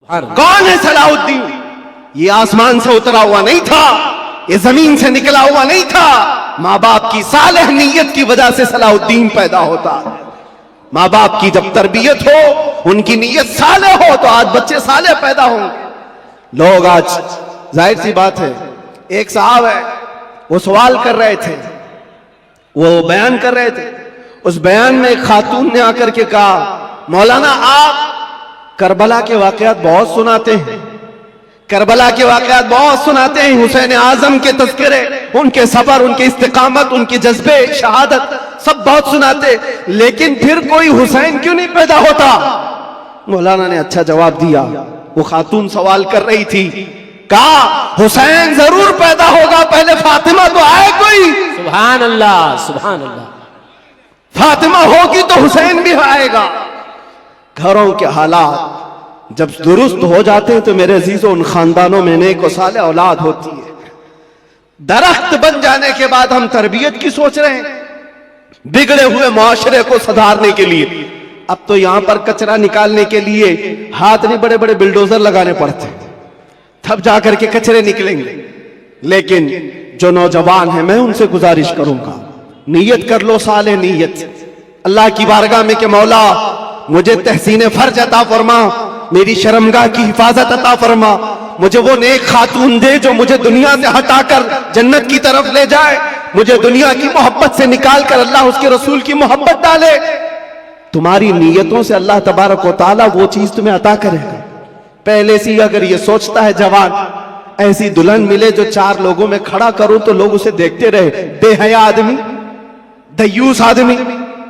کون ہے صلاح الدین؟ یہ آسمان سے اترا ہوا نہیں تھا، یہ زمین سے نکلا ہوا نہیں تھا، ماں باپ کی صالح نیت کی وجہ سے صلاح الدین پیدا ہوتا ہے۔ ماں باپ کی جب تربیت ہو، ان کی نیت صالح ہو تو آج بچے صالح پیدا ہوں گے۔ لوگ آج ظاہر سی بات ہے، ایک صاحب ہے وہ سوال کر رہے تھے، وہ بیان کر رہے تھے، اس بیان میں ایک خاتون نے آ کر کے کہا مولانا آپ کربلا کے واقعات بہت سناتے ہیں، کربلا کے واقعات بہت سناتے ہیں، حسین اعظم کے تذکرے، ان کے صبر، ان کے استقامت، ان کے جذبے شہادت سب بہت سناتے، لیکن پھر کوئی حسین کیوں نہیں پیدا ہوتا؟ مولانا نے اچھا جواب دیا۔ وہ خاتون سوال کر رہی تھی، کہا حسین ضرور پیدا ہوگا، پہلے فاطمہ تو آئے کوئی۔ سبحان اللہ، سبحان اللہ۔ فاطمہ ہوگی تو حسین بھی آئے گا۔ گھروں کے حالات جب درست ہو جاتے ہیں تو میرے عزیزوں ان خاندانوں میں نیک و صالح اولاد ہوتی ہے۔ درخت بن جانے کے بعد ہم تربیت کی سوچ رہے ہیں، بگڑے ہوئے معاشرے کو سدھارنے کے لیے۔ اب تو یہاں پر کچرا نکالنے کے لیے ہاتھ نہیں، بڑے بڑے بلڈوزر لگانے پڑتے ہیں، تب جا کر کے کچرے نکلیں گے۔ لیکن جو نوجوان ہیں، میں ان سے گزارش کروں گا، نیت کر لو صالح نیت، اللہ کی بارگاہ میں کہ مولا مجھے تحسین فرج عطا فرما، میری شرمگاہ کی حفاظت عطا فرما، مجھے وہ نیک خاتون دے جو مجھے دنیا سے ہٹا کر جنت کی طرف لے جائے، مجھے دنیا کی محبت سے نکال کر اللہ اس کے رسول کی محبت ڈالے۔ تمہاری نیتوں سے اللہ تبارک و تعالیٰ وہ چیز تمہیں عطا کرے گا۔ پہلے سے اگر یہ سوچتا ہے جوان ایسی دلہن ملے جو چار لوگوں میں کھڑا کروں تو لوگ اسے دیکھتے رہے، بے حیا آدمی، دیوس آدمی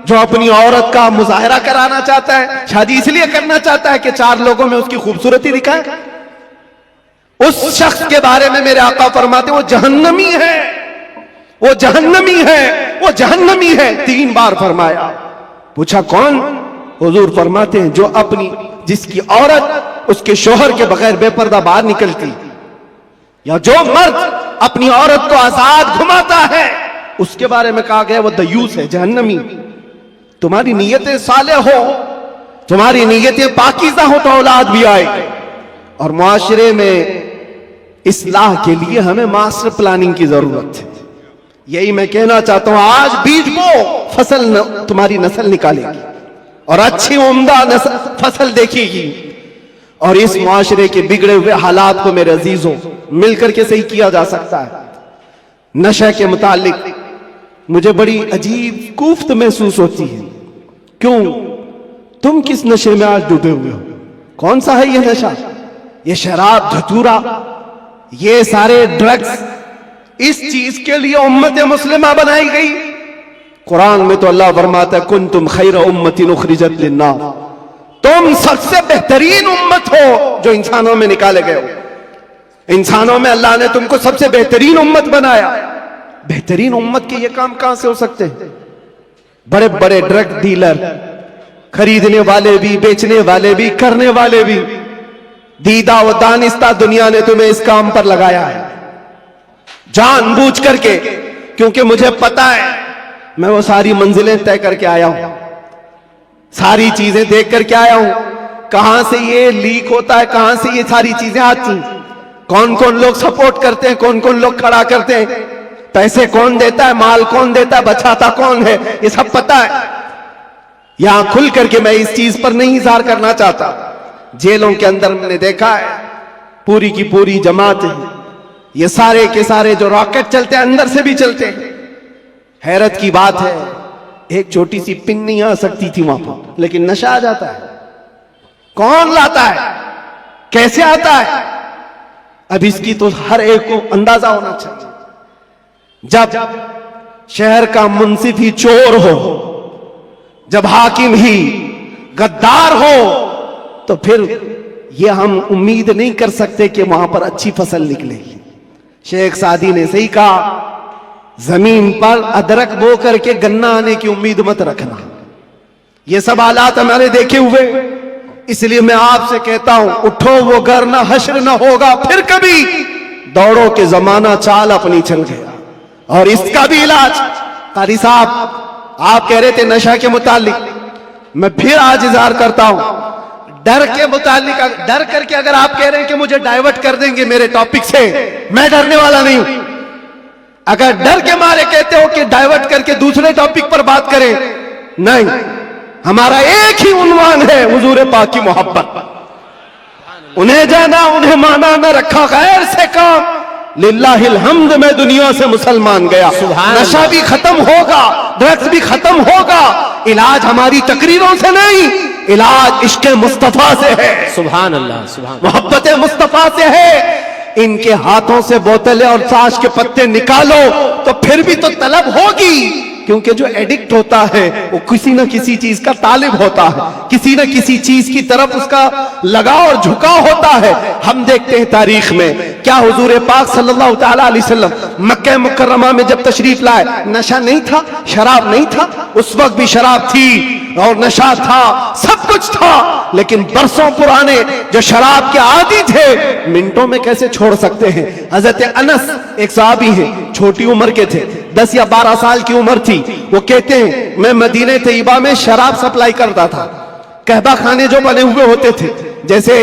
جو اپنی عورت کا مظاہرہ کرانا چاہتا ہے، شادی اس لیے کرنا چاہتا ہے کہ چار لوگوں میں اس کی خوبصورتی دکھائے، اس شخص کے بارے میں میرے آقا فرماتے وہ جہنمی ہے، وہ جہنمی ہے، وہ جہنمی ہے، 3 بار فرمایا۔ پوچھا کون؟ حضور فرماتے ہیں جو اپنی جس کی عورت اس کے شوہر کے بغیر بے پردہ باہر نکلتی، یا جو مرد اپنی عورت کو آزاد گھماتا ہے، اس کے بارے میں کہا گیا وہ دیوس ہے، جہنمی۔ تمہاری نیتیں صالح ہو، تمہاری نیتیں پاکیزہ ہو تو اولاد بھی آئے گی۔ اور معاشرے میں اصلاح کے لیے ہمیں ماسٹر پلاننگ کی ضرورت ہے۔ یہی میں کہنا چاہتا ہوں، آج بیج بو، فصل تمہاری نسل نکالے گی اور اچھی عمدہ فصل دیکھے گی۔ اور اس معاشرے کے بگڑے ہوئے حالات کو میرے عزیزوں مل کر کے صحیح کیا جا سکتا ہے۔ نشے کے متعلق مجھے بڑی عجیب کوفت محسوس ہوتی ہے۔ کیوں؟ تم کس نشے میں آج ڈوبے ہوئے ہو؟ کون سا ہے یہ نشہ؟ یہ شراب، دھتورا، یہ سارے ڈرگز، اس چیز کے لیے امت مسلمہ بنائی گئی۔ قرآن میں تو اللہ فرماتا ہے کنتم خیر امت اخرجت للناس، تم سب سے بہترین امت ہو جو انسانوں میں نکالے گئے ہو۔ انسانوں میں اللہ نے تم کو سب سے بہترین امت بنایا۔ بہترین امت کے یہ کام کہاں سے ہو سکتے ہیں؟ بڑے بڑے ڈرگ ڈیلر، خریدنے والے بھی، بیچنے والے بھی، کرنے والے بھی، دیدہ و دانستہ دنیا نے تمہیں اس کام پر لگایا ہے جان بوجھ کر کے، کیونکہ مجھے پتا ہے میں وہ ساری منزلیں طے کر کے آیا ہوں، ساری چیزیں دیکھ کر کے آیا ہوں، کہاں سے یہ لیک ہوتا ہے، کہاں سے یہ ساری چیزیں آتی ہیں، کون کون لوگ سپورٹ کرتے ہیں، کون کون لوگ کھڑا کرتے ہیں، پیسے کون دیتا ہے، مال کون دیتا ہے، بچاتا کون ہے، یہ سب پتا ہے۔ یہاں کھل کر کے میں اس چیز پر نہیں اظہار کرنا چاہتا۔ جیلوں کے اندر میں نے دیکھا ہے پوری کی پوری جماعت، یہ سارے کے سارے جو راکٹ چلتے ہیں اندر سے بھی چلتے ہیں۔ حیرت کی بات ہے ایک چھوٹی سی پن نہیں آ سکتی تھی وہاں پر، لیکن نشہ آ جاتا ہے۔ کون لاتا ہے، کیسے آتا ہے؟ اب اس کی تو ہر ایک کو اندازہ ہونا چاہیے۔ جب شہر کا منصف ہی چور ہو، جب حاکم ہی غدار ہو، تو پھر یہ ہم امید نہیں کر سکتے کہ وہاں پر اچھی فصل نکلے گی۔ شیخ سعدی نے صحیح کہا، زمین پر ادرک بو کر کے گنا آنے کی امید مت رکھنا۔ یہ سب حالات ہمارے دیکھے ہوئے، اس لیے میں آپ سے کہتا ہوں اٹھو وہ گھر نہ حشر نہ ہوگا پھر کبھی، دوڑو کہ زمانہ چال اپنی چل گیا۔ اور اس کا بھی علاج، قاری صاحب آپ کہہ رہے تھے نشہ کے متعلق، میں پھر آج اظہار کرتا ہوں، ڈر کے متعلق ڈر کر کے اگر آپ کہہ رہے ہیں کہ مجھے ڈائیورٹ کر دیں گے میرے ٹاپک سے، میں ڈرنے والا نہیں ہوں. اگر ڈر کے مارے کہتے ہو کہ ڈائیورٹ کر کے دوسرے ٹاپک پر بات کریں، نہیں، ہمارا ایک ہی عنوان ہے، حضور پاک کی محبت. انہیں جانا انہیں مانا، نہ رکھا غیر سے کام. للہ الحمد میں دنیا سے مسلمان گیا. نشہ بھی ختم ہوگا، ڈرگس بھی ختم ہوگا. علاج ہماری تقریروں سے نہیں، علاج عشق مصطفیٰ سے ہے. سبحان اللہ، سبحان اللہ. محبت مصطفیٰ سے ہے. ان کے ہاتھوں سے بوتلیں اور تاش کے پتے نکالو تو پھر بھی تو طلب ہوگی، کیونکہ جو ایڈکٹ ہوتا ہے وہ کسی نہ کسی چیز کا طالب ہوتا ہے، کسی نہ کسی چیز کی طرف اس کا لگاؤ اور جھکاؤ ہوتا ہے. ہم دیکھتے ہیں تاریخ میں کیا حضور پاک صلی اللہ تعالی علیہ وسلم مکہ مکرمہ میں جب تشریف لائے، نشہ نہیں تھا، شراب نہیں تھا. اس وقت بھی شراب تھی اور نشہ تھا، سب کچھ تھا، لیکن برسوں پرانے جو شراب کے عادی تھے منٹوں میں کیسے چھوڑ سکتے ہیں. حضرت انس ایک صحابی ہیں، چھوٹی عمر کے تھے، 10 یا 12 سال کی عمر تھی. وہ کہتے ہیں میں مدینہ طیبہ میں شراب سپلائی کرتا تھا. قہبہ خانے جو بنے ہوئے ہوتے تھے، جیسے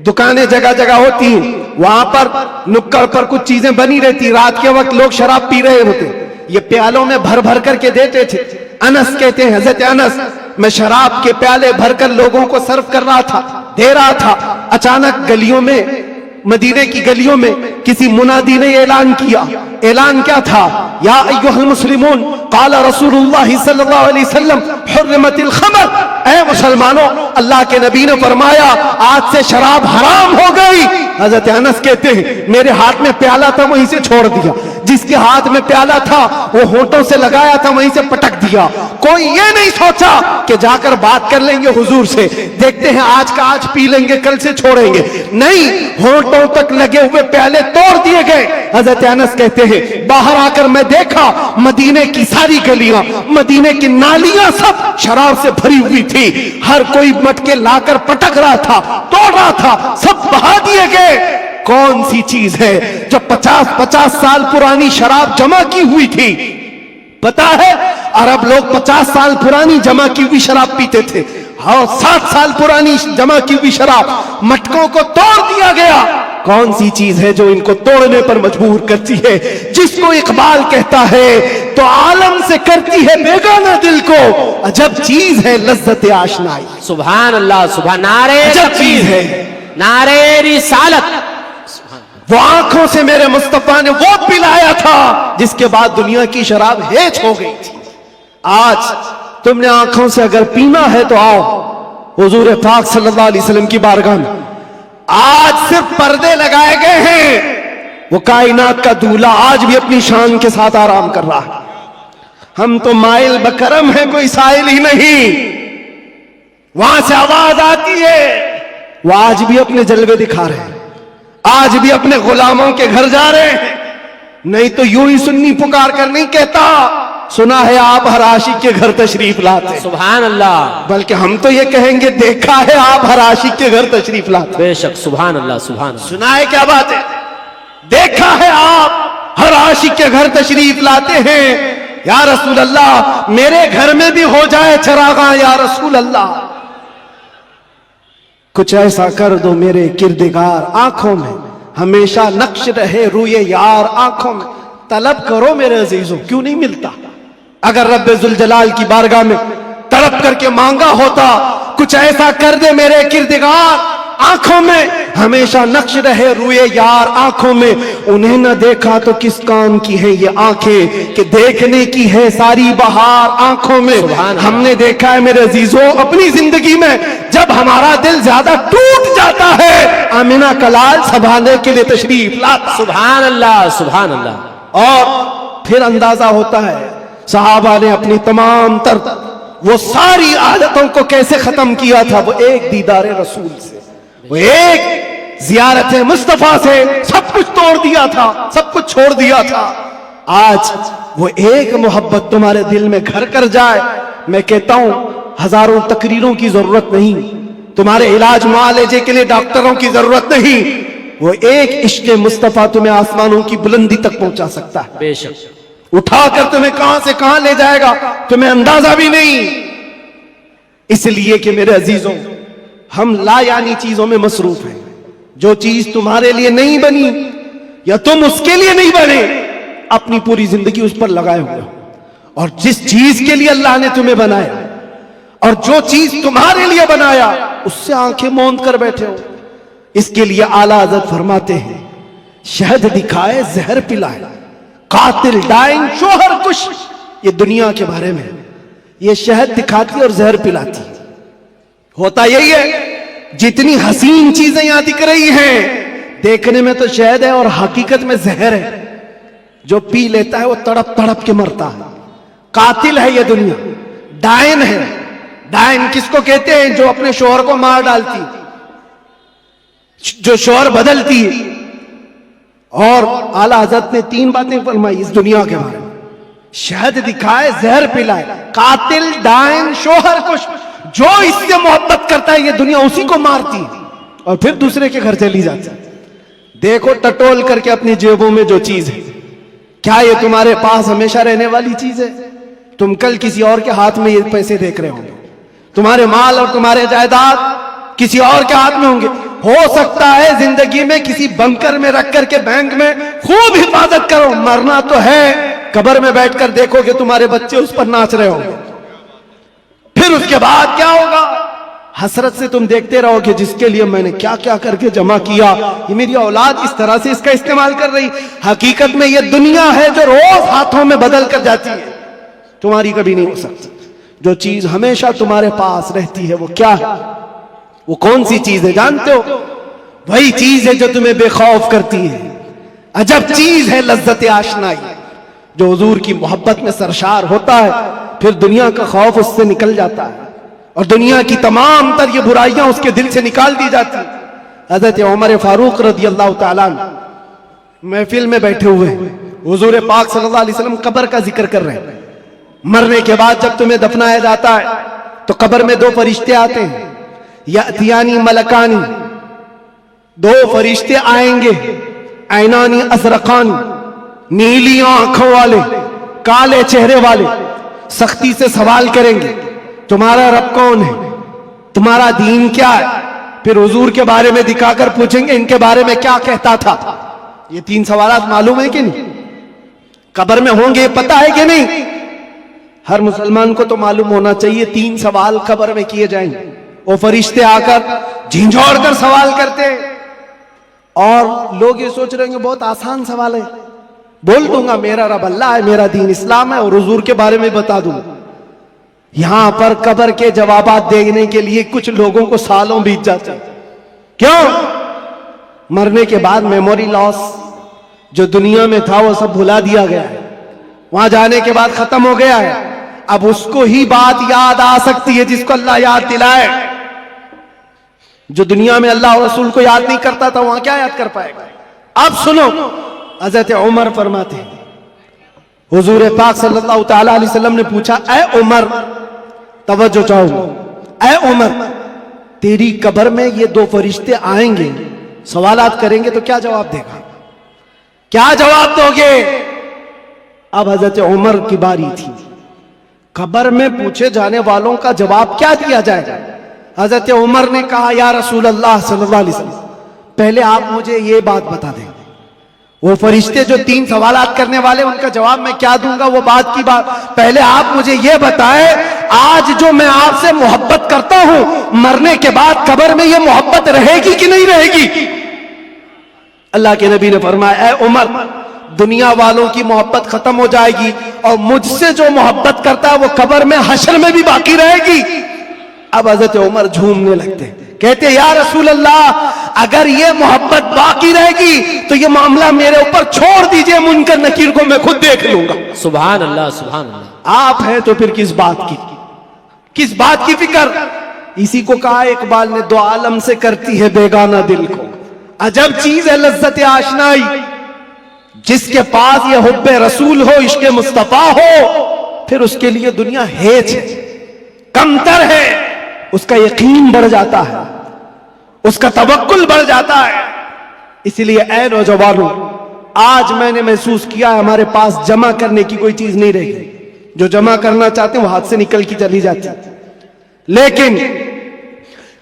دکانیں جگہ جگہ ہوتی ہیں، وہاں پر نکڑ پر کچھ چیزیں بنی رہتی، رات کے وقت لوگ شراب پی رہے ہوتے، یہ پیالوں میں بھر بھر کر کے دیتے تھے. انس کہتے ہیں حضرت انس میں شراب کے پیالے بھر کر لوگوں کو سرو کر رہا تھا، دے رہا تھا. اچانک گلیوں میں، مدینے کی گلیوں میں کسی منادی نے اعلان کیا. اعلان کیا تھا؟ یا ایھا المسلمون قال رسول اللہ صلی اللہ علیہ وسلم حرمت الخمر. اے مسلمانوں، اللہ کے نبی نے فرمایا آج سے شراب حرام ہو گئی. حضرت انس کہتے ہیں میرے ہاتھ میں پیالہ تھا، وہیں سے چھوڑ دیا. جس کے ہاتھ میں پیالہ تھا وہ ہونٹوں سے لگایا تھا، وہیں سے پٹک دیا. کوئی یہ نہیں سوچا کہ جا کر بات کر لیں گے حضور سے، دیکھتے ہیں آج کا آج پی لیں گے، کل سے چھوڑیں گے. نہیں، ہونٹوں تک لگے ہوئے پیالے توڑ دیے گئے. حضرت انس کہتے ہیں باہر آ کر میں دیکھا مدینے کی ساری گلیاں، مدینے کی نالیاں سب شراب سے بھری ہوئی تھی. ہر کوئی مٹکے لا کر پٹک رہا تھا، توڑ رہا تھا، سب بہا دیے گئے. کون سی چیز ہے جو 50 سال پرانی شراب جمع کی ہوئی تھی؟ پتا ہے عرب لوگ 50 سال پرانی جمع کی ہوئی شراب پیتے تھے، اور 7 سال پرانی جمع کی ہوئی شراب مٹکوں کو توڑ دیا گیا. کون سی چیز ہے جو ان کو توڑنے پر مجبور کرتی ہے؟ جس کو اقبال کہتا ہے تو عالم سے کرتی ہے بیگانہ دل کو، عجب چیز ہے لذت آشنائی. سبحان اللہ، سبحان. نعرے عجب چیز ہے، نعرے رسالت. وہ آنکھوں سے میرے مصطفیٰ نے وہ پلایا تھا جس کے بعد دنیا کی شراب ہیچ ہو گئی تھی. آج تم نے آنکھوں سے اگر پینا ہے تو آؤ حضور پاک صلی اللہ علیہ وسلم کی بارگاہ میں. آج صرف پردے لگائے گئے ہیں، وہ کائنات کا دولہا آج بھی اپنی شان کے ساتھ آرام کر رہا ہے. ہم تو مائل بکرم ہیں، کوئی سائل ہی نہیں. وہاں سے آواز آتی ہے، وہ آج بھی اپنے جلوے دکھا رہے ہیں، آج بھی اپنے غلاموں کے گھر جا رہے ہیں. نہیں تو یوں ہی سنی پکار کر نہیں کہتا سنا ہے آپ ہر عاشق کے گھر تشریف لاتے. سبحان اللہ. بلکہ ہم تو یہ کہیں گے دیکھا ہے آپ ہر عاشق کے گھر تشریف لاتے. بے شک. سبحان اللہ، سبحان اللہ. سنا ہے کیا بات ہے؟ دیکھا ہے آپ ہر عاشق کے گھر تشریف لاتے ہیں. یا رسول اللہ میرے گھر میں بھی ہو جائے چراغاں، یا رسول اللہ کچھ ایسا کر دو میرے کردگار، آنکھوں میں ہمیشہ نقش رہے روئے یار. آنکھوں میں طلب کرو میرے عزیزوں، کیوں نہیں ملتا؟ اگر رب ذوالجلال کی بارگاہ میں تڑپ کر کے مانگا ہوتا کچھ ایسا کر دے میرے کردگار، آنکھوں میں ہمیشہ نقش رہے روئے یار. آنکھوں میں انہیں نہ دیکھا تو کس کام کی ہے یہ آنکھیں کہ دیکھنے کی ہے ساری بہار. آنکھوں میں ہم نے دیکھا ہے میرے عزیزوں اپنی زندگی میں، جب ہمارا دل زیادہ ٹوٹ جاتا ہے آمینہ کلال سنبھالنے کے لیے تشریف لاتا. سبحان اللہ، سبحان اللہ. اور پھر اندازہ ہوتا ہے صحابہ نے اپنی تمام تر وہ ساری عادتوں کو کیسے ختم کیا تھا. وہ ایک دیدار رسول سے، وہ ایک زیارت مصطفیٰ سے سب کچھ توڑ دیا تھا، سب کچھ چھوڑ دیا تھا. آج وہ ایک محبت تمہارے دل میں گھر کر جائے. میں کہتا ہوں ہزاروں تقریروں کی ضرورت نہیں، تمہارے علاج معالجے کے لیے ڈاکٹروں کی ضرورت نہیں. وہ ایک عشق مصطفیٰ تمہیں آسمانوں کی بلندی تک پہنچا سکتا ہے. بے شک. اٹھا کر تمہیں کہاں سے کہاں لے جائے گا تمہیں اندازہ بھی نہیں. اس لیے کہ میرے عزیزوں ہم لا یعنی چیزوں میں مصروف ہیں. جو چیز تمہارے لیے نہیں بنی یا تم اس کے لیے نہیں بنے, اپنی پوری زندگی اس پر لگائے ہوئے ہو. اور جس چیز کے لیے اللہ نے تمہیں بنایا اور جو چیز تمہارے لیے بنایا اس سے آنکھیں موند کر بیٹھے ہو. اس کے لیے اعلیٰ حضرت فرماتے ہیں, شہد دکھائے زہر پلائے, قاتل ڈائن شوہر کش. یہ دنیا کے بارے میں, یہ شہد دکھاتی اور زہر پلاتی. ہوتا یہی ہے, جتنی حسین چیزیں یہاں دکھ رہی ہیں دیکھنے میں تو شہد ہے اور حقیقت میں زہر ہے. جو پی لیتا ہے وہ تڑپ تڑپ کے مرتا ہے. قاتل ہے یہ دنیا, ڈائن ہے. ڈائن کس کو کہتے ہیں؟ جو اپنے شوہر کو مار ڈالتی, جو شوہر بدلتی ہے. اور اعلیٰ حضرت نے 3 باتیں فرمائی اس دنیا کے بارے میں, شہد دکھائے زہر پلائے, قاتل ڈائن شوہر کش. جو اس سے محبت کرتا ہے یہ دنیا اسی کو مارتی اور پھر دوسرے کے گھر چلی جاتی. دیکھو ٹٹول کر کے اپنی جیبوں میں جو چیز ہے, کیا یہ تمہارے پاس ہمیشہ رہنے والی چیز ہے؟ تم کل کسی اور کے ہاتھ میں یہ پیسے دیکھ رہے ہوں گے. تمہارے مال اور تمہارے جائیداد کسی اور کے ہاتھ میں ہوں گے. ہو سکتا ہے زندگی میں کسی بنکر میں رکھ کر کے بینک میں خوب حفاظت کرو, مرنا تو ہے. قبر میں بیٹھ کر دیکھو کہ تمہارے بچے اس پر ناچ رہے ہوں گے. پھر اس کے بعد کیا ہوگا؟ حسرت سے تم دیکھتے رہو کہ جس کے لیے میں نے کیا کیا کر کے جمع کیا, یہ میری اولاد اس طرح سے اس کا استعمال کر رہی. حقیقت میں یہ دنیا ہے جو روز ہاتھوں میں بدل کر جاتی ہے, تمہاری کبھی نہیں ہو سکتی. جو چیز ہمیشہ تمہارے پاس رہتی ہے وہ کیا ہے؟ وہ کون سی چیز ہے جانتے ہو؟ وہی چیز ہے جو تمہیں بے خوف کرتی ہے. عجب چیز ہے لذت آشنائی. جو حضور کی محبت میں سرشار ہوتا ہے پھر دنیا کا خوف اس سے نکل جاتا ہے اور دنیا کی تمام تر یہ برائیاں اس کے دل سے نکال دی جاتی. حضرت عمر فاروق رضی اللہ تعالیٰ عنہ محفل میں بیٹھے ہوئے ہیں, حضور پاک صلی اللہ علیہ وسلم قبر کا ذکر کر رہے ہیں. مرنے کے بعد جب تمہیں دفنایا جاتا ہے تو قبر میں 2 فرشتے آتے ہیں, یاتیانی ملکانی. 2 فرشتے آئیں گے, عینانی ازرقانی, نیلی آنکھوں والے, کالے چہرے والے. سختی سے سوال کریں گے تمہارا رب کون ہے, تمہارا دین کیا ہے. پھر حضور کے بارے میں دکھا کر پوچھیں گے ان کے بارے میں کیا کہتا تھا. یہ 3 سوالات معلوم ہے کہ نہیں؟ قبر میں ہوں گے, پتہ ہے کہ نہیں؟ ہر مسلمان کو تو معلوم ہونا چاہیے 3 سوال قبر میں کیے جائیں گے. وہ فرشتے آ کر جھنجھوڑ کر سوال کرتے اور لوگ یہ سوچ رہے ہیں کہ بہت آسان سوال ہے, بول دوں گا میرا رب اللہ ہے, میرا دین اسلام ہے اور حضور کے بارے میں بتا دوں. یہاں پر قبر کے جوابات دینے کے لیے کچھ لوگوں کو سالوں بیت جاتے ہیں. کیوں؟ مرنے کے بعد میموری لاس جو دنیا میں تھا وہ سب بھلا دیا گیا ہے, وہاں جانے کے بعد ختم ہو گیا ہے. اب اس کو ہی بات یاد آ سکتی ہے جس کو اللہ یاد دلائے. جو دنیا میں اللہ اور رسول کو یاد نہیں کرتا تھا وہاں کیا یاد کر پائے گا. اب سنو, حضرت عمر فرماتے ہیں حضور پاک صلی اللہ تعالی علیہ وسلم نے پوچھا, اے عمر, توجہ چاہو, اے عمر تیری قبر میں یہ 2 فرشتے آئیں گے, سوالات کریں گے تو کیا جواب دے گا؟ کیا جواب دو گے؟ اب حضرت عمر کی باری تھی. قبر میں پوچھے جانے والوں کا جواب کیا دیا جائے گا؟ حضرت عمر نے کہا یا رسول اللہ صلی اللہ علیہ وسلم پہلے آپ مجھے یہ بات بتا دیں, وہ فرشتے جو 3 سوالات کرنے والے ان کا جواب میں کیا دوں گا وہ بات کی بات. پہلے آپ مجھے یہ بتائیں آج جو میں آپ سے محبت کرتا ہوں مرنے کے بعد قبر میں یہ محبت رہے گی کہ نہیں رہے گی؟ اللہ کے نبی نے فرمایا اے عمر دنیا والوں کی محبت ختم ہو جائے گی اور مجھ سے جو محبت کرتا ہے وہ قبر میں حشر میں بھی باقی رہے گی. اب حضرت عمر جھومنے لگتے, کہتے یا رسول اللہ اگر یہ محبت باقی رہے گی تو یہ معاملہ میرے اوپر چھوڑ دیجئے, منکر نکیر کو میں خود دیکھ لوں گا. سبحان اللہ سبحان اللہ. آپ ہیں تو پھر کس بات کی فکر؟ اسی کو کہا اقبال نے, 2 عالم سے کرتی ہے بیگانہ دل کو. عجب چیز ہے لذت آشنائی, جس کے پاس یہ حب رسول ہو, عشق مصطفیٰ ہو, پھر اس کے لیے دنیا ہیچ ہے, کمتر ہے, اس کا یقین بڑھ جاتا ہے, اس کا توکل بڑھ جاتا ہے. اس لیے اے نوجوانوں آج میں نے محسوس کیا ہے ہمارے پاس جمع کرنے کی کوئی چیز نہیں رہی. جو جمع کرنا چاہتے ہیں وہ ہاتھ سے نکل کی چلی جاتی, لیکن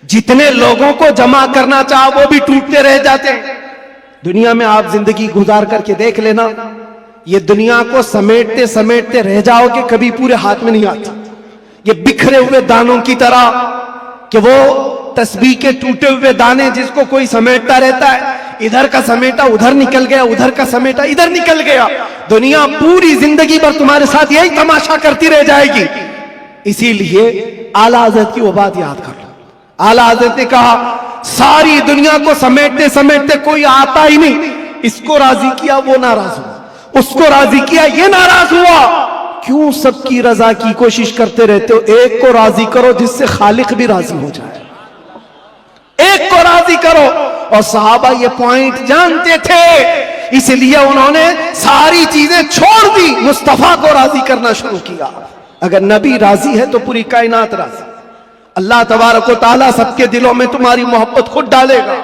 जितने लोगों को जमा करना चाहा वो भी टूटते रह जाते हैं। दुनिया में आप जिंदगी गुजार करके देख लेना, ये दुनिया को समेटते समेटते रह जाओगे, कभी पूरे हाथ में नहीं आती। ये बिखरे हुए दानों की तरह कि वो तस्बीह के टूटे हुए दाने जिसको कोई समेटता रहता है, इधर का समेटा उधर निकल गया, उधर का समेटा इधर निकल गया। दुनिया पूरी जिंदगी भर तुम्हारे साथ यही तमाशा करती रह जाएगी। इसीलिए आला हज़रत की वो बात याद कर लो। आला हज़रत ने कहा सारी दुनिया को समेटते समेटते कोई आता ही नहीं, इसको राजी किया वो नाराज हुआ, उसको राजी किया ये नाराज हुआ। क्यों सबकी रजा की कोशिश करते रहते हो? एक को राजी करो जिससे खालिक भी राजी हो जाए, एक को राजी करो। और सहाबा ये पॉइंट जानते थे, इसलिए उन्होंने सारी चीजें छोड़ दी, मुस्तफा को राजी करना शुरू किया। अगर नबी राजी है तो पूरी कायनात राजी। अल्लाह तबारक व तआला सबके दिलों में तुम्हारी मोहब्बत खुद डालेगा।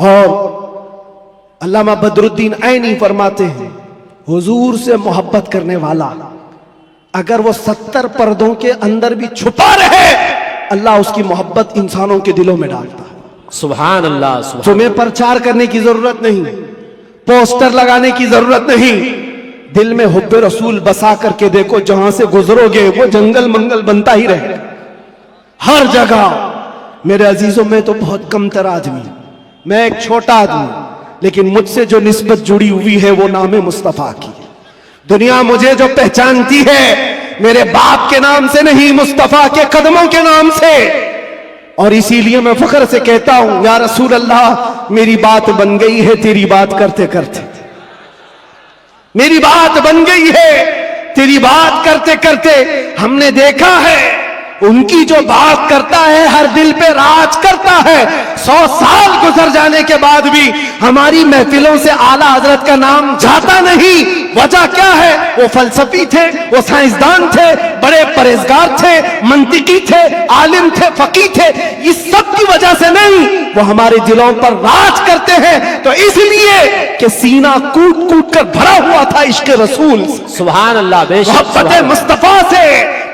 और अल्लामा बदरुद्दीन ऐनी फरमाते हैं, हुजूर से मोहब्बत करने वाला अगर वो 70 पर्दों के अंदर भी छुपा रहे, अल्लाह उसकी मोहब्बत इंसानों के दिलों में डालता है। सुभान अल्लाह, सुभान। तुम्हें प्रचार करने की जरूरत नहीं, पोस्टर लगाने की जरूरत नहीं, दिल में हुब्बे रसूल बसा करके देखो, जहां से गुजरोगे वो जंगल मंगल बनता ही रहेगा हर जगह। मेरे अजीजों, में तो बहुत कमतर आदमी, मैं एक छोटा आदमी, लेकिन मुझसे जो निस्बत जुड़ी हुई है वो नाम मुस्तफा की है। दुनिया मुझे जो पहचानती है मेरे बाप के नाम से नहीं, मुस्तफा के कदमों के नाम से। और इसीलिए मैं फख्र से कहता हूं, या रसूल अल्लाह, मेरी बात बन गई है तेरी बात करते करते, मेरी बात बन गई है तेरी बात करते करते। हमने देखा है उनकी जो बात करता है हर दिल पे राज करता है। 100 साल गुजर जाने के बाद भी हमारी महफिलों से आला हजरत का नाम जाता नहीं। वजह क्या है? वो फलसफी थे, वो साइंसदान थे, बड़े परहेजगार थे, मंतिकी थे, आलिम थे, फकीह थे। इस सब की वजह से नहीं, वो हमारे दिलों पर राज करते हैं। तो इसलिए कि सीना कूट कूट कर भरा हुआ था इश्क रसूल, सुभान अल्लाह, बेशक मोहब्बत मुस्तफा से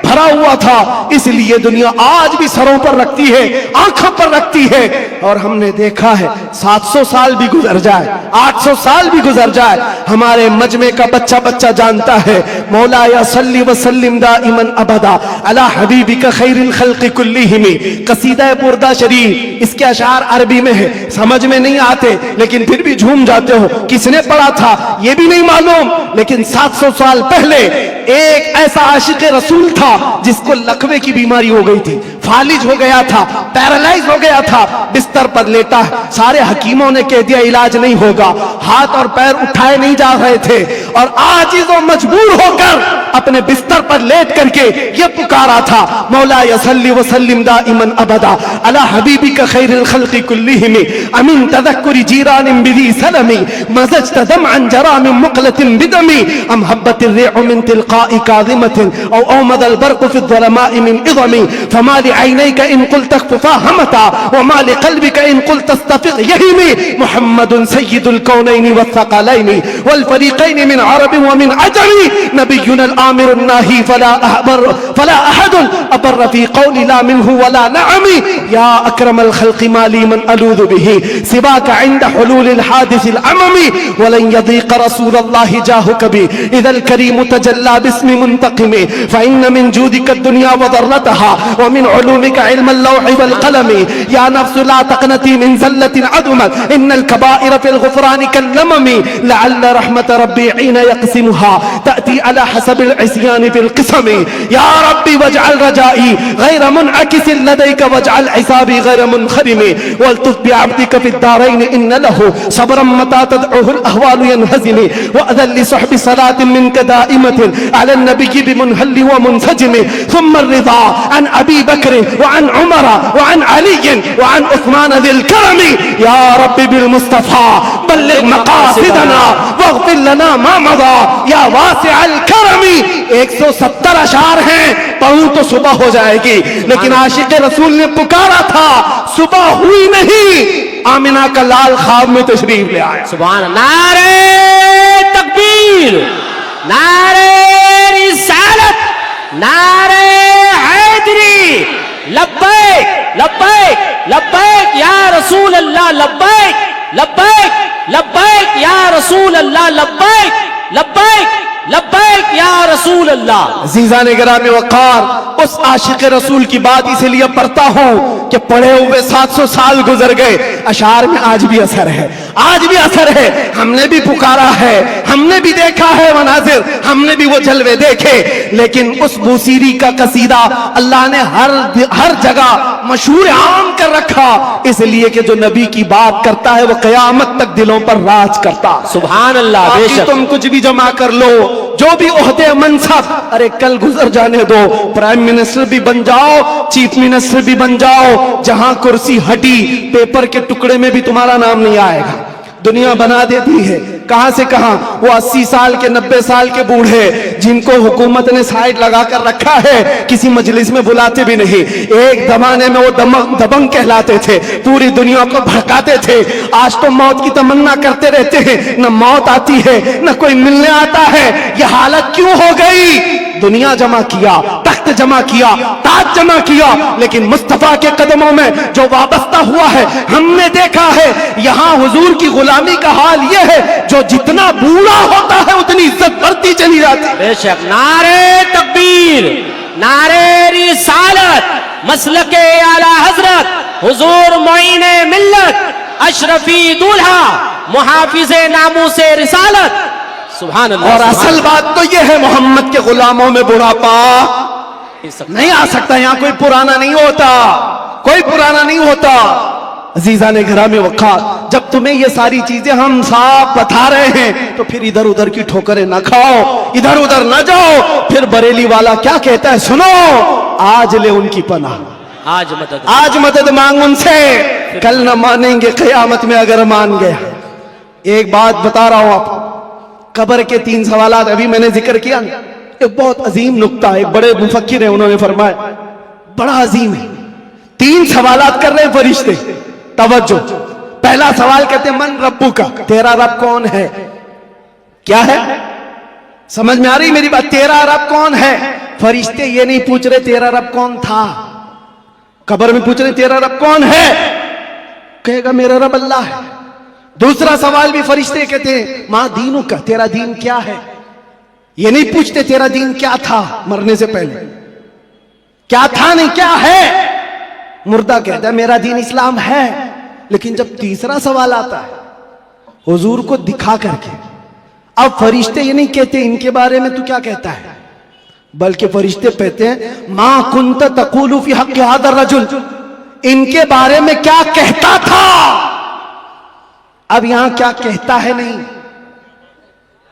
भरा हुआ था। इसलिए दुनिया आज भी सरों पर रखती है, आंखों पर रखती है। और हमने देखा है 700 साल भी गुजर जाए, 800 साल भी गुजर जाए, हमारे मजमे का बच्चा बच्चा जानता है, मौला या सल्ली व सल्लिम दाइमन अबदा अला हबीबिका खैरिल खल्क़ि कुल्लिहिम। कसीदा बुर्दा शरीफ, इसके अशार अरबी में है, समझ में नहीं आते लेकिन फिर भी झूम जाते हो। किसने पढ़ा था ये भी नहीं मालूम, लेकिन 700 साल पहले एक ऐसा आशिक रसूल था जिसको लकवे की बीमारी हो गई थी, फालिज हो गया था, पैरालाइज हो गया था, बिस्तर पर लेटा है। सारे हकीमों ने कह दिया इलाज नहीं होगा, हाथ और पैर उठाए नहीं जा रहे थे, और आजिज और मजबूर होकर अपने बिस्तर पर लेट करके ये पुकारा था, मौला यसल्ली व सल्लिम दाइमन अबदा अला हबीबिका खैरिल खल्क़ि कुल्लिहिम अमिन तदक्कुरि जीरानिन बिदी सलमी मज़ज्त दमअन जरा मिन मुक़लतिन बिदमी अम हब्बतिर रिअ मिन तिलक़ाइ काज़िमतिन औ औमदल बर्क़ु फ़ि ज़लमाइ मिन इज़मी फमा लिअयनैका इन क़ुल्त ख़फ़ा हमता व मा लिक़ल्बिका इन क़ुल्त इस्तफ़िक़ यहीमी मुहम्मदुन सय्यिदुल कौनैनि वस्सक़लैनि वल फ़रीक़ैनि मिन अरब व मिन अजमी नबियुना आमिर नाही फला अहद अबर फ़ी क़ौलि ला मिन्हु वला नअमी या अक्रमल ख़ल्क़ि माली मन अलूज़ु बिही सिवाका इंद हुलूलिल हादिसिल अममी वलन यज़ीक़ रसूलल्लाहि जाहु कभी इज़ल करीम तजल्ला बिस्मि मुंतक़िमी फ़इन्न मिन जूदिका दुनिया व ज़र्रतहा व मिन उलूमिका इल्मल लौहि वल क़लमी या नफ्सु ला तक़नती मिन ज़ल्लतिन अज़मत इन्नल कबाइर फ़िल ग़ुफ़रानि कल्लममी लअल्ल रहमत रब्बी हीन यक़सिमुहा तअती अला हसबिल इस्यान फ़िल क़िसमी या रब्बी वजअल रजाई गैर मुनअकिसिन लदैका वजअल हिसाबी गैर मुनख़रिमी वल्तुफ़ बिअब्दिका फ़िद दारैन इन्न लहु सब्रन मता तदउहुल अहवालु यनहज़िमी वअज़ल लिसहबि सलातिन मिनका दाइमतिन अला नबिय्यि बिमुनहल्लि व मुनसजिमी थुम्मा रिज़ा अन अबी बकर व अन उमर व अन अली व अन उस्मान ज़िल करमी या रब्बी बिल मुस्तफ़ा बल्लिग़ मक़ासिदना वग़फ़िर लना मा मज़ा या वासिअल करमी। 170 अशार हैं, पढ़ूं तो सुबह हो जाएगी, लेकिन आशिक रसूल ने पुकारा था, सुबह हुई नहीं, आमिना का लाल ख्वाब में तशरीफ ले आया। सुभान अल्लाह। नारे तकबीर, नारे रिसालत, नारे हैदरी, लब्बैक लब्बैक लब्बैक या रसूल अल्लाह लब्बैक लब्बैक लब्बैक या रसूल अल्लाह लब्बैक लब्बैक लब्बैक या रसूल अल्लाह। अज़ीज़ान गिरामी वक़ार, उस आशिक़ रसूल की बात इसलिए पढ़ता हूँ कि पढ़े हुए 700 साल गुजर गए, अशार में आज भी असर है, आज भी असर है। हमने भी पुकारा है, हमने भी देखा है मनाजिर, हमने भी वो जलवे देखे, लेकिन उस बूसीरी का कसीदा अल्लाह ने हर जगह मशहूर आम कर रखा, इसलिए कि जो नबी की बात करता है वो क़यामत तक दिलों पर राज करता। सुभान अल्लाह। बेशक तुम कुछ भी जमा कर लो, जो भी ओहदे मनसब, अरे कल गुजर जाने दो, प्राइम मिनिस्टर भी बन जाओ, चीफ मिनिस्टर भी बन जाओ, जहां कुर्सी हटी पेपर के टुकड़े में भी तुम्हारा नाम नहीं आएगा। दुनिया बना देती है कहां से कहां। वो 80 साल के 90 साल के बूढ़े जिनको हुकूमत ने साइड लगा कर रखा है, किसी मजलिस में बुलाते भी नहीं। एक जमाने में वो दबंग कहलाते थे, पूरी दुनिया को भड़काते थे। आज तो मौत की तमन्ना करते रहते हैं, न मौत आती है न कोई मिलने आता है। ये हालत क्यों हो गई? दुनिया जमा किया, तख्त जमा किया, ताज जमा किया, लेकिन मुस्तफा के कदमों में जो वाबस्ता हुआ है, हमने देखा है यहां हुजूर की गुलामी का हाल यह है, जो जितना बूढ़ा होता है उतनी इज्जत बढ़ती चली जाती है। बेशक। नारे तकबीर, नारे रिसालत, मसलके आला हजरत हुजूर मोइने मिल्लत, अशरफी दूल्हा, मुहाफिजे नामूसे रिसालत। सुभान अल्लाह। और असल बात तो यह है, मोहम्मद के गुलामों में बुढ़ापा नहीं आ सकता। यहां कोई पुराना नहीं होता, कोई पुराना नहीं होता। अजीजा ने घरामी वक़ार, जब तुम्हें ये सारी चीजें हम साफ बता रहे हैं तो फिर इधर उधर की ठोकरें ना खाओ, इधर उधर ना जाओ। फिर बरेली वाला क्या कहता है सुनो, आज ले उनकी पनाह, आज मदद मांग उनसे, कल न मानेंगे क़यामत में अगर मान गया। एक बात बता रहा हूं आपको, कब्र के 3 सवालात अभी मैंने जिक्र किया, एक बहुत अजीम नुक्ता, एक बड़े मुफक्किर हैं, उन्होंने फरमाया बड़ा अजीम है। 3 सवालात कर रहे हैं फरिश्ते, तवज्जो। पहला सवाल कहते हैं मन रब्बू का, तेरा रब कौन है? क्या है? समझ में आ रही मेरी बात? तेरा रब कौन है? फरिश्ते ये नहीं पूछ रहे तेरा रब कौन था, कब्र में पूछ रहे तेरा रब कौन है? कहेगा मेरा रब अल्लाह है। दूसरा सवाल भी फरिश्ते कहते हैं मां दीनों का, तेरा दीन क्या है? ये नहीं पूछते तेरा दीन क्या था मरने से पहले, क्या था नहीं क्या है। मुर्दा कहता है मेरा दीन इस्लाम है। लेकिन जब तीसरा सवाल आता है हुजूर को दिखा करके, अब फरिश्ते ये नहीं कहते इनके बारे में तू क्या कहता है, बल्कि फरिश्ते कहते हैं मां कुंत तक़ूलु फी हक़्क़ि हाज़ा रजुल, इनके बारे में क्या कहता था। अब यहां क्या कहता है नहीं,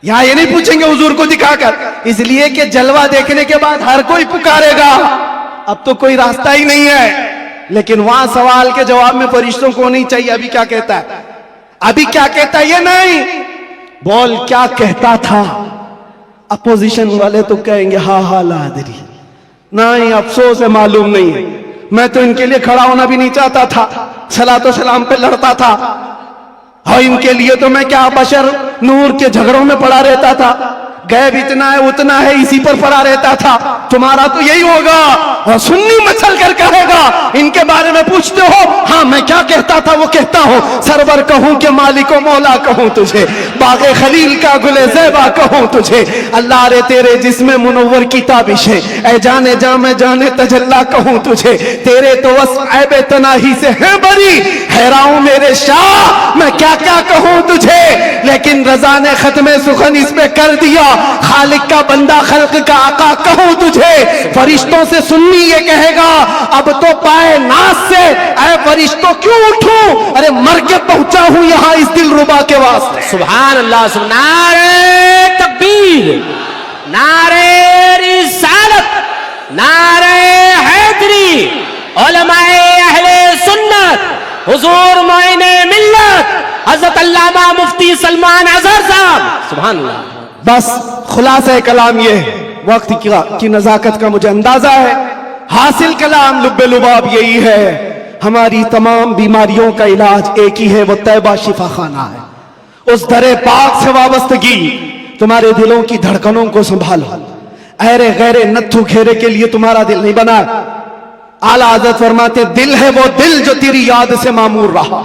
यहां ये नहीं पूछेंगे हुजूर को दिखाकर, इसलिए कि जलवा देखने के बाद हर कोई पुकारेगा, अब तो कोई रास्ता ही नहीं है। लेकिन वहां सवाल के जवाब में फरिश्तों को नहीं चाहिए अभी क्या कहता है, अभी क्या कहता है ये नहीं, बोल क्या कहता था। अपोजिशन वाले तो कहेंगे हा हा लादरी, नहीं अफसोस है मालूम नहीं है, मैं तो इनके लिए खड़ा होना भी नहीं चाहता था, सलातो सलाम पे लड़ता था, और इनके लिए तो मैं क्या बशर नूर के झगड़ों में पड़ा रहता था, गैब इतना है उतना है इसी पर पड़ा रहता था। तुम्हारा तो यही होगा, और सुन्नी मचल कर कहेगा इनके बारे में पूछते हो, हाँ मैं क्या कहता था वो कहता हूं, सरवर कहूं कि मालिको मौला कहूं तुझे, बागे खलील का गुले ज़ैबा कहूं तुझे, अल्लाह रे तेरे जिस्म मुनव्वर की ताबिश है, ऐ जाने जा मैं जाने तजल्ला कहूं तुझे, तेरे तो वस्फ़ ऐबे तनाही से है बरी, हैरान मेरे शाह मैं क्या क्या कहूं तुझे। लेकिन रजा ने खत्मे सुखन इस पे कर दिया, खालिक का बंदा खल्क का आका कहूं तुझे। फरिश्तों से सुन्नी ये कहेगा अब तो पाए नाज से ऐ फरिश्तों क्यों उठूं, अरे मर के पहुंचा हूं यहां इस दिलरुबा के वास्ते। सुभान अल्लाह। नारे तकबीर, नारे रिसालत, नारे हैदरी, उलमाए अहले सुन्नत, हुजूर मोइने मिल्लत, हज़रत अल्लामा मुफ्ती सलमान अज़हर साहब। सुभान अल्लाह। बस खुलासा कलाम ये है, वक्त की नजाकत का मुझे अंदाजा है, हासिल कलाम लुब्बे लुबाब यही है, हमारी तमाम बीमारियों का इलाज एक ही है, वो तैबा शिफा खाना है। उस दरे पाक से वाबस्तगी तुम्हारे दिलों की धड़कनों को संभालो, अहरे गैरे नत्थु घेरे के लिए तुम्हारा दिल नहीं बना, आला हज़रत फरमाते दिल है वो दिल जो तेरी याद से मामूर रहा,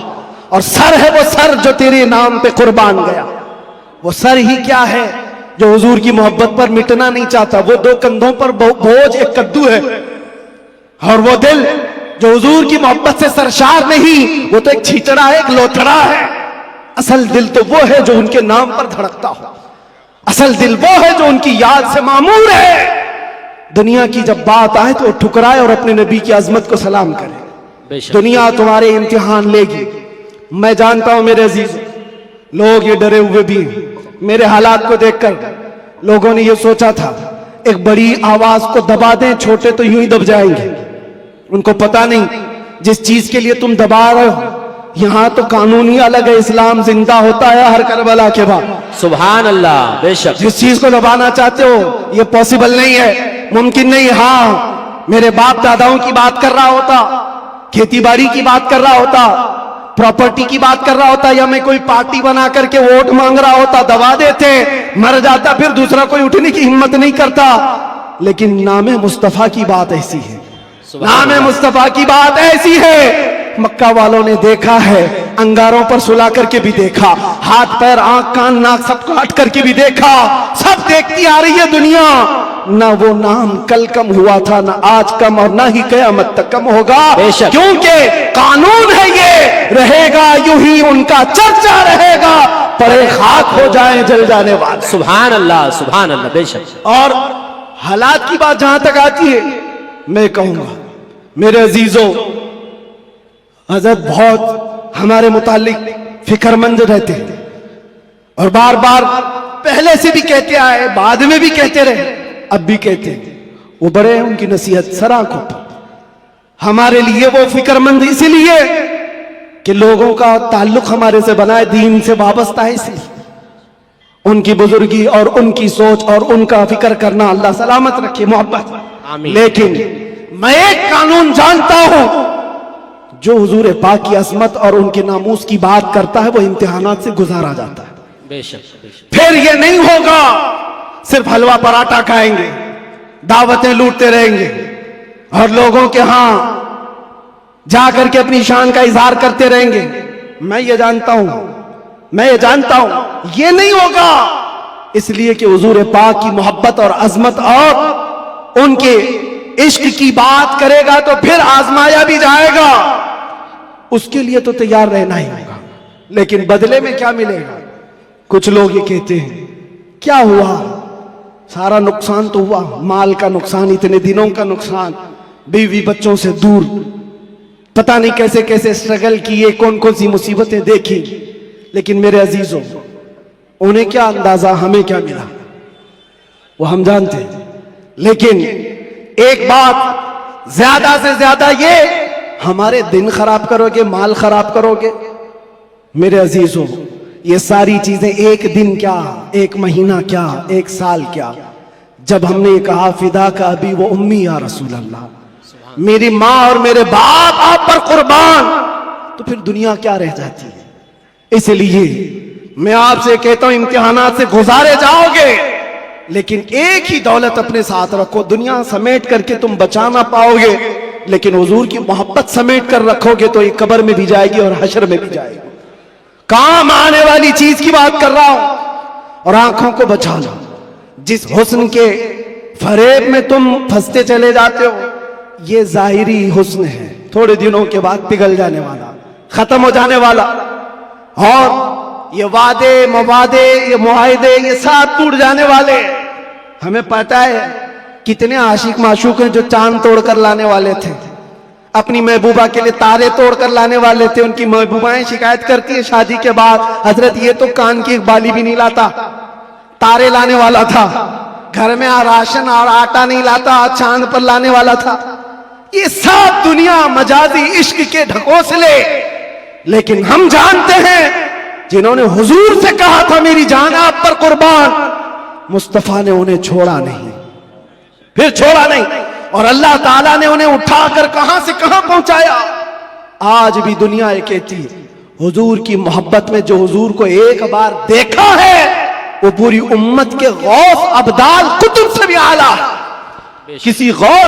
और सर है वो सर जो तेरे नाम पे कुर्बान गया। वो सर ही क्या है जो हुजूर की मोहब्बत पर मिटना नहीं चाहता, वो दो कंधों पर बोझ एक कद्दू है, और वो दिल जो हुजूर की मोहब्बत से सरशार नहीं, वो तो एक छीचड़ा है, एक लोथड़ा है। असल दिल तो वो है जो उनके नाम पर धड़कता हो, असल दिल वो है जो उनकी याद से मामूर है। दुनिया की जब बात आए तो ठुकराए और अपने नबी की अजमत को सलाम करे। बेशक। दुनिया तुम्हारे इम्तिहान लेगी, मैं जानता हूं मेरे अजीज, लोग ये डरे हुए भी हैं। मेरे हालात को देखकर लोगों ने ये सोचा था एक बड़ी आवाज को दबा दें, छोटे तो यूं ही दब जाएंगे। उनको पता नहीं जिस चीज के लिए तुम दबा रहे हो, यहां तो कानून ही अलग है, इस्लाम जिंदा होता है हर करबला के बाद। सुभान अल्लाह। बेशक। जिस चीज को दबाना चाहते हो ये पॉसिबल नहीं है, मुमकिन नहीं। हाँ, मेरे बाप दादाओं की बात कर रहा होता, खेती बाड़ी की बात कर रहा होता, प्रॉपर्टी की बात कर रहा होता, या मैं कोई पार्टी बना करके वोट मांग रहा होता, दबा देते, मर जाता, फिर दूसरा कोई उठने की हिम्मत नहीं करता। लेकिन नाम मुस्तफा की बात ऐसी है, नाम मुस्तफा की बात ऐसी है। मक्का वालों ने देखा है, अंगारों पर सुला करके भी देखा, हाथ पैर आंख कान नाक सब काट करके भी देखा, सब देखती आ रही है दुनिया। ना वो नाम कल कम हुआ था, ना आज कम, और ना ही कयामत तक कम होगा, क्योंकि कानून है ये, रहेगा यूं ही उनका चर्चा रहेगा, परे खाक हो जाए जल जाने वाले। सुभान अल्लाह, सुभान अल्लाह। बेशक। और हालात की बात जहां तक आती है, मैं कहूंगा मेरे अजीजों, हजरत बहुत हमारे मुतालिक फिक्रमंद रहते हैं, और बार बार पहले से भी कहते आए, बाद में भी कहते रहे, अब भी कहते हैं। वो बड़े हैं, उनकी नसीहत सराखों पर। हमारे लिए वो फिक्रमंद इसलिए कि लोगों का ताल्लुक हमारे से बना है, दीन से वाबस्ता है, इसलिए उनकी बुजुर्गी और उनकी सोच और उनका फिक्र करना अल्लाह सलामत रखे, मोहब्बत। आमीन। लेकिन मैं एक कानून जानता हूं, जो हुजूर पाक की अजमत और उनके नामूस की बात करता है वो इम्तिहानात से गुजारा जाता है। बेशक, बेशक। फिर ये नहीं होगा सिर्फ हलवा पराठा खाएंगे, दावतें लूटते रहेंगे, और लोगों के यहां जाकर के अपनी शान का इजहार करते रहेंगे। मैं ये जानता हूं, मैं ये जानता हूं ये नहीं होगा, इसलिए कि हुजूर पाक की मोहब्बत और अजमत और उनके इश्क की बात करेगा तो फिर आजमाया भी जाएगा, उसके लिए तो तैयार रहना ही होगा। लेकिन बदले में क्या मिलेगा? कुछ लोग ये कहते हैं क्या हुआ, सारा नुकसान तो हुआ, माल का नुकसान, इतने दिनों का नुकसान, बीवी बच्चों से दूर, पता नहीं कैसे कैसे स्ट्रगल किए, कौन कौन सी मुसीबतें देखी। लेकिन मेरे अजीजों, उन्हें क्या अंदाजा, हमें क्या मिला, वो हम जानते हैं। लेकिन एक बात ज्यादा से ज्यादा ये, हमारे दिन खराब करोगे, माल खराब करोगे। मेरे अजीजों, ये सारी चीजें एक दिन क्या, एक महीना क्या, एक साल क्या, जब हमने कहा फिदा का अभी वो उम्मी या रसूल अल्लाह, मेरी माँ और मेरे बाप आप पर कुर्बान, तो फिर दुनिया क्या रह जाती है। इसलिए मैं आपसे कहता हूं, इम्तिहानात से गुजारे जाओगे, लेकिन एक ही दौलत अपने साथ रखो। दुनिया समेट करके तुम बचा ना पाओगे, लेकिन हुजूर की मोहब्बत समेट कर रखोगे तो एक कब्र में भी जाएगी और हश्र में भी जाएगी। काम आने वाली चीज की बात कर रहा हूं। और आंखों को बचा लो, जिस हुस्न के फरेब में तुम फंसते चले जाते हो, ये जाहिरी हुस्न है, थोड़े दिनों के बाद पिघल जाने वाला, खत्म हो जाने वाला। और ये वादे मवादे, ये मुआहिदे, ये सब टूट जाने वाले। हमें पता है कितने आशिक माशूक हैं जो चांद तोड़कर लाने वाले थे, अपनी महबूबा के लिए तारे तोड़कर लाने वाले थे। उनकी महबूबाएं शिकायत करती है शादी के बाद, हजरत ये तो कान की एक बाली भी नहीं लाता, तारे लाने वाला था, घर में राशन और आटा नहीं लाता, चांद पर लाने वाला था। ये सब दुनिया मजाजी इश्क के ढकोसले। लेकिन हम जानते हैं जिन्होंने हुजूर से कहा था मेरी जान आप पर कुर्बान, मुस्तफा ने उन्हें छोड़ा नहीं, फिर छोड़ा नहीं, और अल्लाह ताला ने उन्हें उठाकर कहां से कहां पहुंचाया। आज भी दुनिया ये कहती है हुजूर की मोहब्बत में जो हुजूर को एक बार देखा है वो पूरी उम्मत के गौस अब्दाल कुतुब से भी आला है। किसी गौस